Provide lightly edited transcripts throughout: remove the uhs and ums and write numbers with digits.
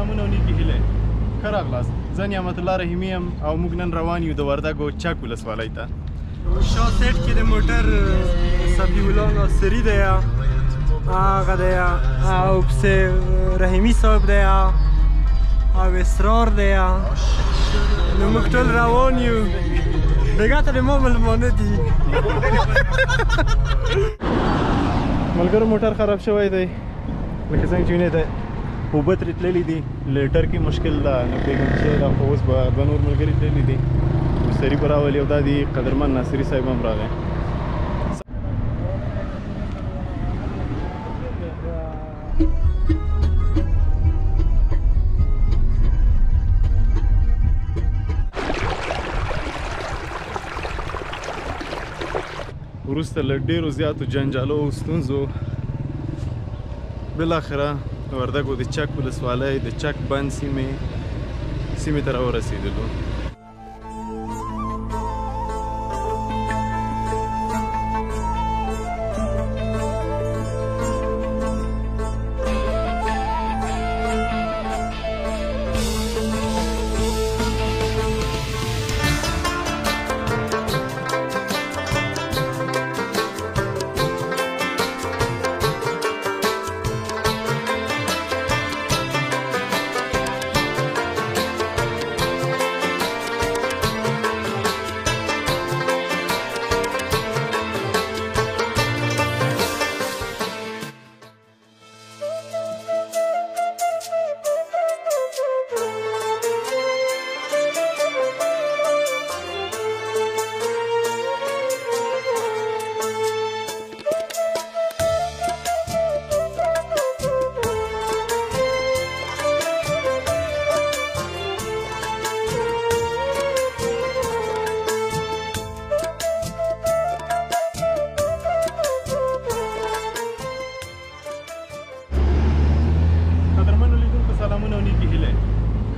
سلامونه او نیکې هیلې. ښه راغلاست. زه نعمت الله رحیمي یم او موږ نن روان یو د وردګو چک ولسوالۍ ته. شا سیټ کې د موټر صفی الله ناصري دی هغه دی او پسې رحیمي صاحب دی او اسرار دی نو موږ ټول روان یو بېګا ته د ما مېلمانه دي. ملګرو موټر خراب شوی دی لکه څنګه چې وینئ اوبه ترې تللي دي لیټر کې مشکل ده نو پوهېږم چې دا خو اوس به دوه نور ملګري تللي دي مستري به راولي او دا د قدرمن ناصري صاحب هم راغی. وروسته له ډېرو زیاتو جنجالو او ستونزو بالاخره د وردګو د چک ولسوالۍ د چک بند سیمې ته راورسېدلو.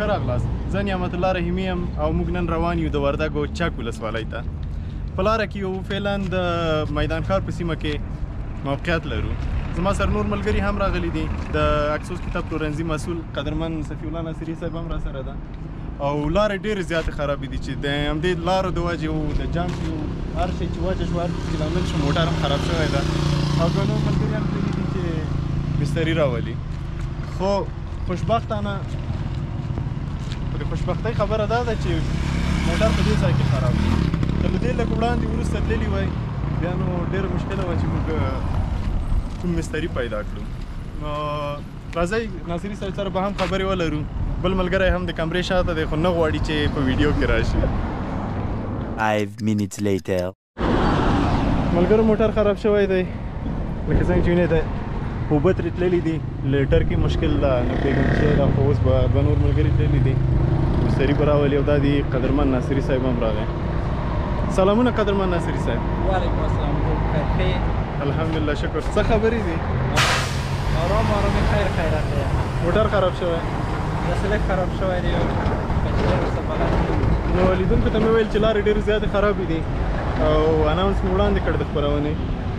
ښه راغلاست. زه نعمت الله رحیمي یم او موږ نن روان یو د وردګو چک ولسوالۍ ته. په لاره کې یو فعلا د میدان ښار په سیمه کې موقعیت لرو. زما سره نور ملګري هم راغلي دي. د اکسوس کتاب پلورنځي مسؤل قدرمن صفی الله ناصري صاحب هم راسره ده او لارې ډېرې زیاتې خرابې دي چې د همدې لارو د وجې او د جام یو هر شی چې وجه شو هر څه لامل شو موټر هم خراب شوی ده او دوه نور ملګري هم تللي دي چې مستري راولي. خو خوشبختانه د خوشبختۍ خبره دا ده چې موټر په دې ځای کې خراب دی. که له دې لږ وړاندې وروسته تللي وای بیا نو ډېره مشکله وه چې موږ کوم مستري پیدا کړو. راځئ ناصري صاحب سره به هم خبرې ولرو. بل ملګری هم د کمرې شاته دی خو نه غواړي چې په ویډیو کې راشي. 5 minutes later. ملګرو موټر خراب شوی دی لکه څنګه چې وینئ اوبه ترې تللي دي لیټر کې مشکل ده نو پوهېږم چې دا خو اوس به دوه نور ملګري تللي دي مستري به راولي او دا د قدرمن ناصري صاحب هم راغی. سلامونه قدرمن ناصري صاحب. وعلیکم السلام. خیر الحمدلله شکر. څه خبرې دي؟ آرام آرامي خیرات دی. موټر خراب شوی؟ داسې لږ خراب شوی دی نو لیدونکو ته مې ویل چې لارې ډېرې زیاتې خرابې دي او اناونس مې وړاندې کړ د خپرونې.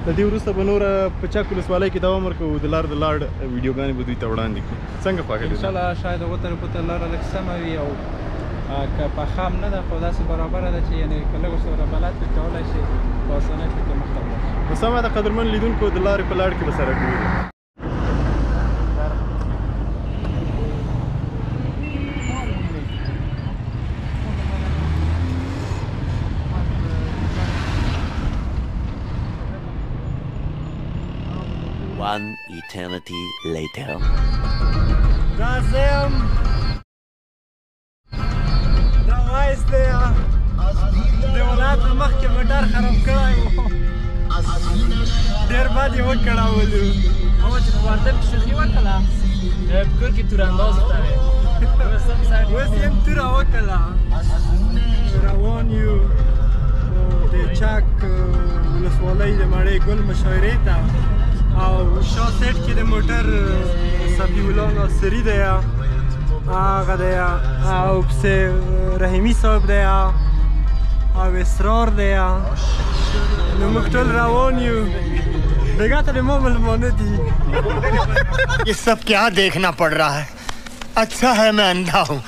د دې وروسته به نوره په چک ولسوالۍ کې دوام ورکوو د لار د لاړ ویډیوګانې به دوی ته وړاندې کړو. څنګه خوښه ده؟ انشاءالله شاید هغو طرفو ته لاره لږ سمه وي او که پخه هم نه ده خو داسې برابره ده چې یعنې که لږ ورسره بلد وي کولی شي په اسانۍ پکې مخته ولاړ شي. نو سمه ده قدرمن لیدونکو د لارې په لاړ کې به سره ګورو. 1 eternity later. دا زم دا وایس دی د ولایت په مخ کې موټر خراب کړی و ډېر بد یې وکړولو. هو چې په وردګ کې شوخي وکړه په کور کې تورانداز ته وې اوس یم توره وکړه روان یو د چک ولسوالۍ د مړې ګل مشاعرې ته او شا سیټ کې د موټر صفی الله ناصري دی هغه دی او پسې رحیمي صاحب دی او اسرار دی نو موږ ټول روان یو بېګا ته د ما مېلمانه دي. ये सब क्या देखना पड़ रहा है. अच्छा है मैं अंधा हूँ।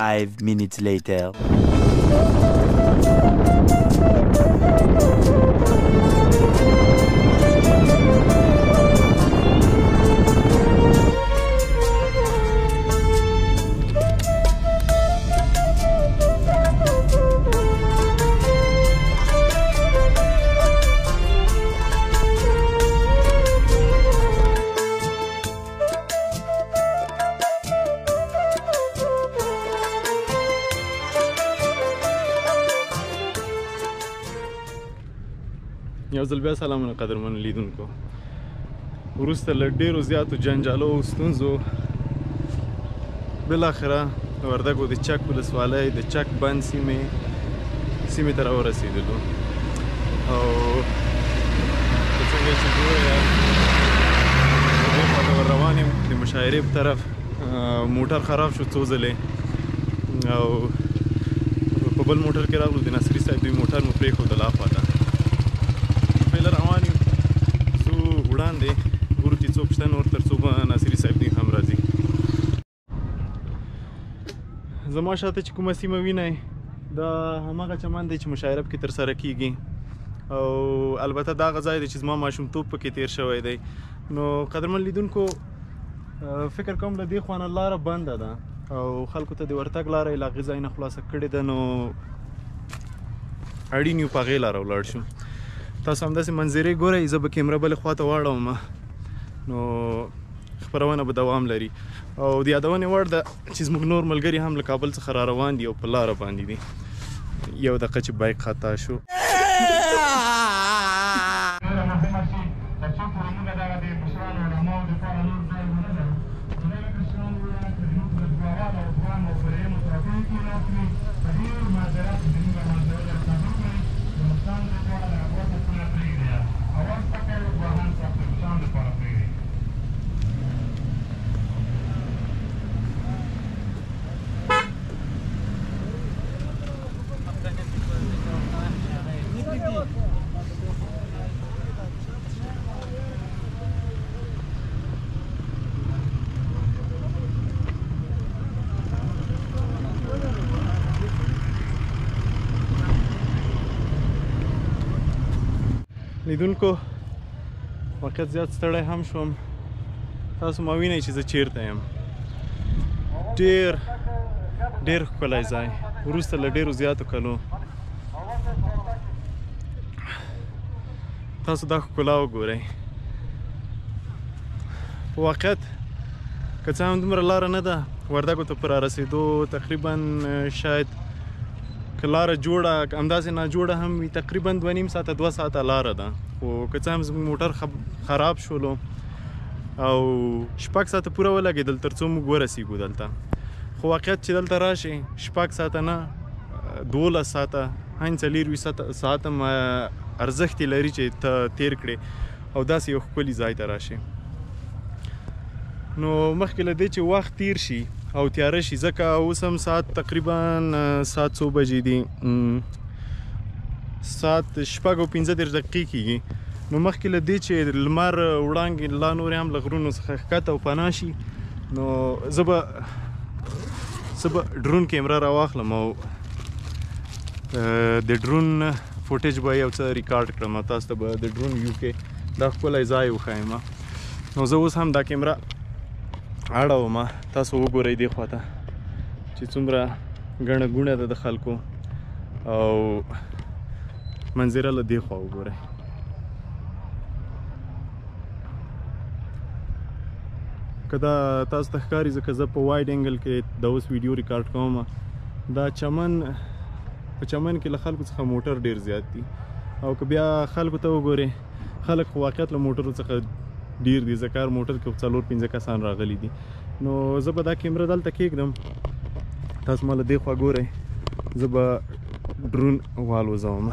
Five minutes later. یو ځل بیا سلامونه قدرمن لیدونکو. وروسته له ډېرو زیاتو جنجالو او ستونزو بالاخره د وردګو د چک ولسوالۍ د چک بند سیمې ته راورسېدلو او څنګه چې ګورئ دې خواته ور روان یم د مشاعرې په طرف. موټر خراب شو څو ځلې او په بل موټر کې راغلو. د ناصري صاحب دوی موټر مو پرېښودل هاخواته. پهله روان یو څو وړاندې ګورو چې څوک شته نور تر څو به ناصري صاحب دوی هم راځي. زما شاته چې کومه سیمه وینئ دا هماغه چمن دی چې مشاعره پکې ترسره کیږي او البته دا هغه ځای دی چې زما ماشومتوب پکې تیر شوی دی. نو قدرمن لیدونکو فکر کوم له دې خوا نه لاره بنده ده او خلکو ته د ورتګ لاره یې له هغې ځای نه خلاصه کړې ده. نو اړین یو په هغې لاره ولاړ شو. تاسو همداسې منظرې ګورئ. زه به کیمره بلې خواته واړوم نو خپرونه به دوام لري. او د یادونې وړ ده چې زموږ نور ملګري هم له کابل څخه را روان دي او په لاره باندې دي. یو دقیقه چې بایک خطا شو. لیدونکو واقعیت زیات ستړی هم شوم تاسو ما وینئ چې زه چیرته یم. ډېر ډېر ښکلی ځای، وروسته له ډېرو زیاتو کلو تاسو دا ښکلا وګورئ. په واقعیت که څه هم دومره لاره نه ده وردګو ته په رارسېدو، تقریبا شاید که لاره جوړه همداسې ناجوړه هم وي تقریبا 2.5 ساعته 2 ساعته لاره ده، خو که څه هم زموږ موټر خراب شولو او 6 ساعته پوره ولګېدل تر څو موږ ورسېږو دلته. خو واقعیت چې دلته راشئ 6 ساعته نه 12 ساعته هین 24 ساعته ارزښت لري چې ته تیر کړې او داسې یو ښکلي ځای ته راشئ. نو مخکې له دې چې وخت تیر شي او تیاره شي، ځکه اوس هم ساعت تقریبا ساعت څو بجې دي، ساعت 6:15 دقیقې کېږي. نو مخکې له دې چې لمر وړانګې لا نورې هم له غرونو څخه ښکته او پناه شي، نو زه به ډرون کیمره راواخلم او د ډرون فوټیج به یو څه ریکارډ کړم او تاسو ته به د ډرون ویو کې دا ښکلی ځای وښایم. نو زه اوس هم دا کیمره اړوم، تاسو وګورئ دې خواته چې څومره ګڼه ګوڼه ده د خلکو او منظره له دې خوا وګورئ. که دا تاسو ته ښکاري ځکه زه په وایډ انګل کې د اوس ویډیو ریکارډ کوم، دا چمن په چمن کې له خلکو څخه موټر ډیر زیات دي او که بیا خلکو ته وګورئ خلک خو واقعیت له موټرو څخه ډیر دي، ځکه هر موټر کې 4-5 کسان راغلي دي. نو زه به دا کیمره دلته کېږدم، تاسو ما له دې خوا ګورئ، زه به ډرون والوزوم.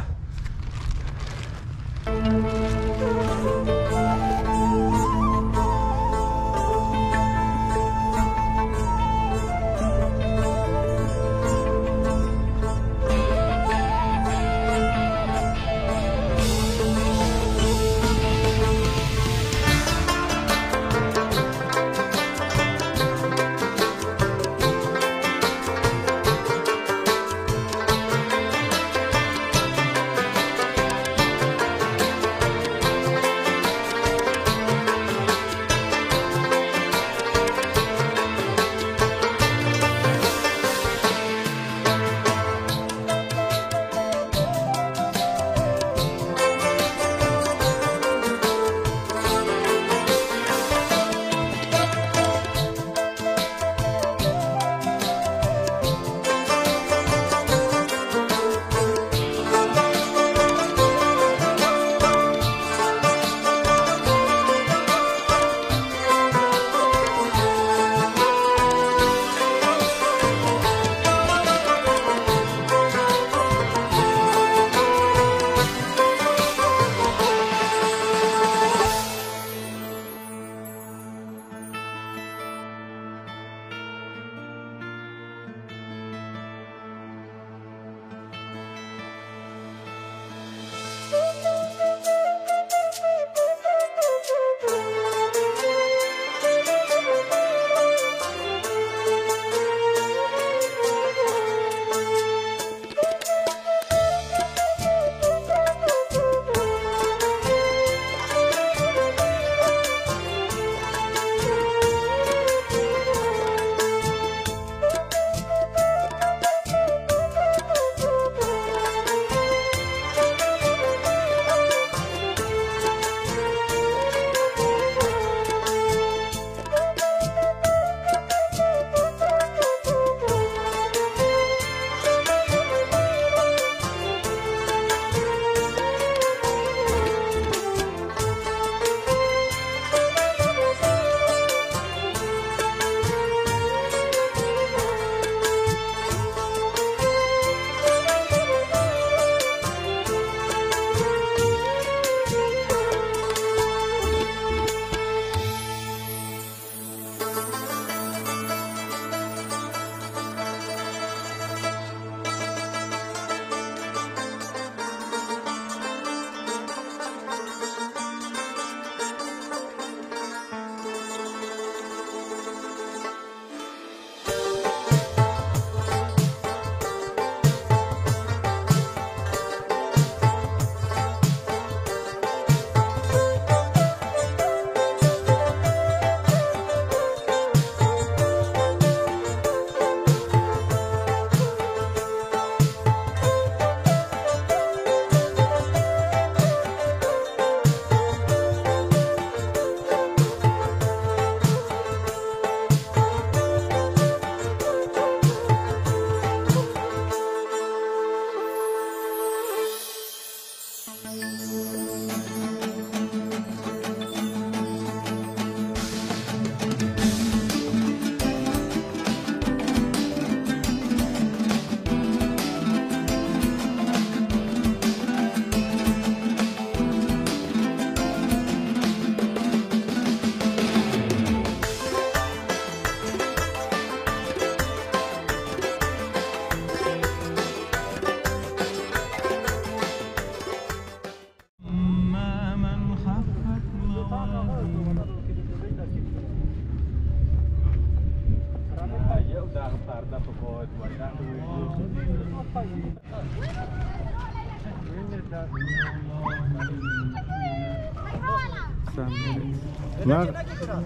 نه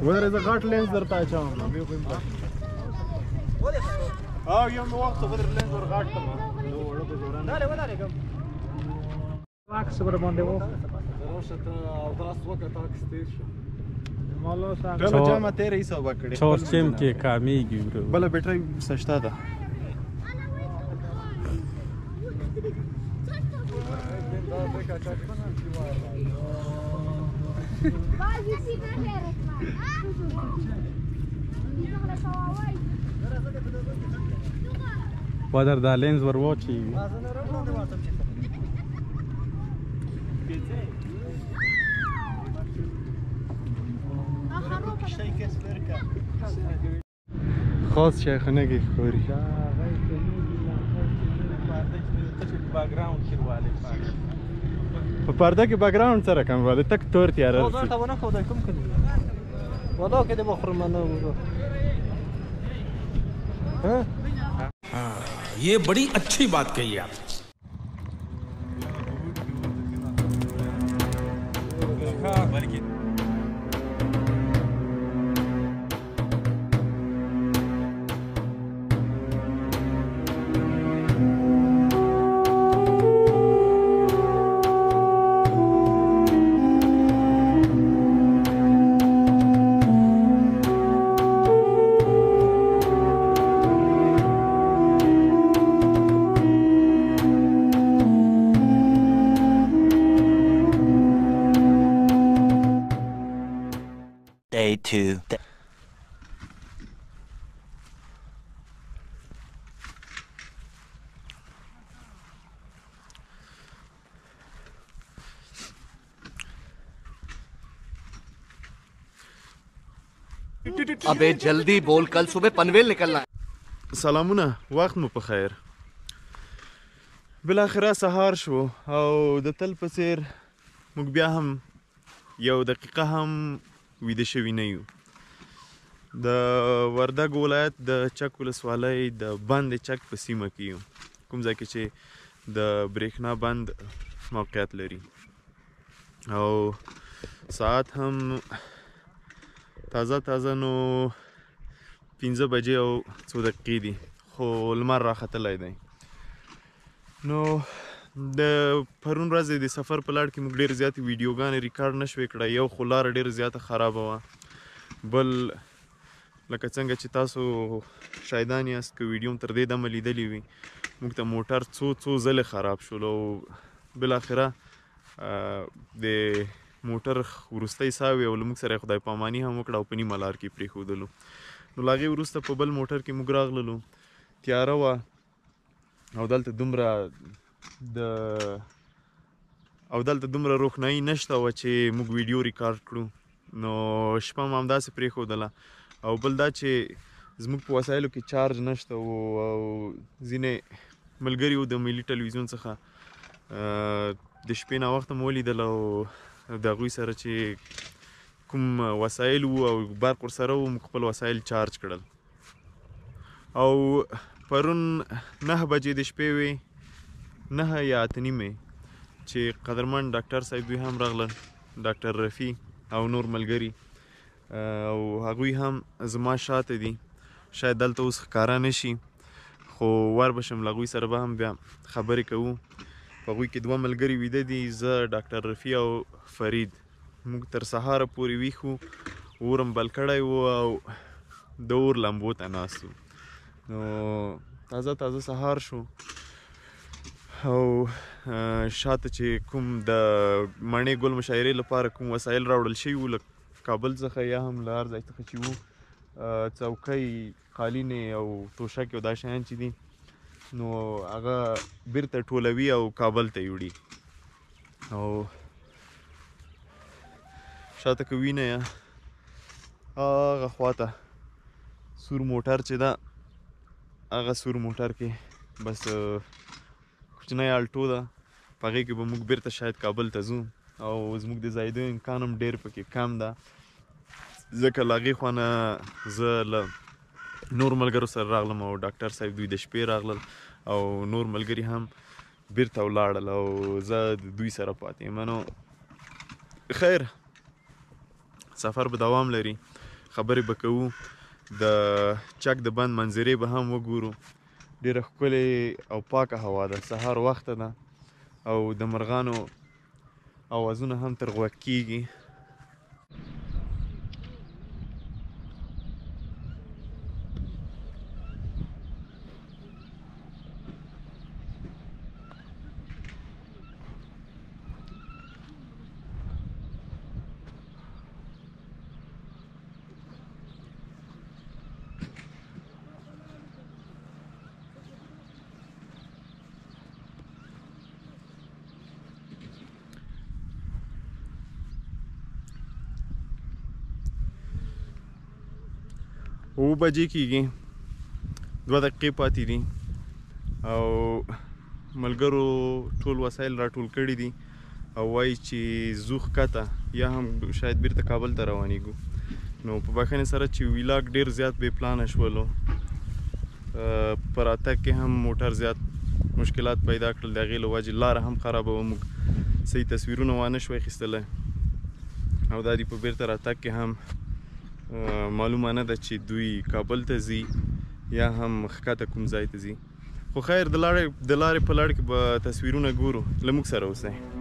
ودرې زه غټ لینز درته اچوم او یو مې وخت ودرې لینز ور غټ کړم وړه په زوران عکس بر باندې وو راشه ته او تاسو وکړه تاکس تیر شو مالو سره ټول جامه تیرې حساب کړې چور سیم کې کامیږي ورو بل بیټری سشتا ده ودر دا لینز ور واچي خاص شیخانه کې ښکاري په پرده کې بیکګراوند سره کم والی تک تور تیاره ये बड़ी अच्छी बात कही आप Day 2. अबे जल्दी बोल कल सुबह पनवेल निकलना है سلامونه وخت مو په خیر بالاخره سهار شو او د تل په څیر موږ بیا هم یو دقیقه هم ویده شوي نه یو د وردګ ولایت د چک ولسوالۍ د بند چک په سیمه کې یو کوم ځای کې چې د برېښنا بند موقعیت لري او ساعت هم تازه نو 15 بجې او 2 دقیقې دي خو لمر راختلی دی نو د پرون ورځې د سفر په لړ کې موږ ډېرې زیاتې ویډیوګانې ریکارډ نه شوې کړی یو خو لاره ډېره زیاته خرابه وه بل لکه څنګه چې تاسو شایدان یاست که ویډیو م تر دې دمه لیدلی وي موږ ته موټر څو ځلې خراب شول او بالاخره د موټر وروستی ساوي او له موږ سره یې خدای پاماني هم وکړه او په نیمه لار کې پرېښودلو نو له هغې وروسته په بل موټر کې موږ راغللو تیاره وه او دلته دومره روښنایي نشته وه چې موږ ویډیو ریکارډ کړو نو شپه م همداسې پرېښودله او بل دا چې زموږ په وسایلو کې چارج نشته و او ځینې ملګري وو د ملي ټلویزیون څخه د شپې ناوخته مو ولیدل او د هغوی سره چې کوم وسایل وو او برق ورسره وو موږ خپل وسایل چارج کړل او پرون 9 بجې د شپې وې 9 یا 8 نیمې چې قدرمن ډاکټر صاحب دوی هم راغلل ډاکټر رفي او نور ملګري او هغوی هم زما شاته دي شاید دلته اوس ښکاره نه شي خو ور به شم له هغوی سره به هم بیا خبرې کوو په هغوی کې 2 ملګري ویده دي زه ډاکټر رفي او فرید موږ تر سهاره پورې ویښ وو اور م بل کړی و او د اور لمبو ته ناست وو نو تازه سهار شو او شاته چې کوم د مڼې ګل مشاعرې لپاره کوم وسایل راوړل شوي وو له کابل څخه یا هم له هر ځای څخه چې وو څوکۍ قالینې او توشکې او دا شیان چې دي نو هغه بیرته ټولوي او کابل ته یې وړي او شاته که وینه یا هغه خواته سور موټر چې ده هغه سور موټر کې بس کوچنی الټو ده په هغې کې به موږ بیرته شاید کابل ته ځو او زموږ د ځایېدو امکان هم ډېر پکې کم ده ځکه له هغې خوا نه زه له نور ملګرو سره راغلم او ډاکټر صاحب دوی د شپې راغلل او نور ملګري هم بیرته ولاړل او زه د دوی سره پاتې یم. نو خیر سفر به دوام لري، خبرې به کوو، د چک د بند منظرې به هم وګورو. ډېره ښکلې او پاکه هوا ده، سهار وخته ده او د مرغانو اوازونه هم تر غوږ کېږي. اوه بجې کېږي، 2 دقیقې پاتې دي او ملګرو ټول وسایل راټول کړي دي او وایي چې ځو ښکته یا هم شاید بیرته کابل ته روانېږو. نو په بښنې سره چې ویلاګ ډېر زیات بې پلانه شولو، په راتګ کې هم موټر زیات مشکلات پیدا کړل، د هغې له وجې لاره هم خرابه وه، موږ صحیح تصویرونه وانه شو اخیستلی او دا دي په بیرته راتګ کې هم معلومه نه ده چې دوی کابل ته ځي یا هم ښکته کوم ځای ته ځي. خو خیر د لارې په لړ کې به تصویرونه ګورو، له موږ سره اوسئ.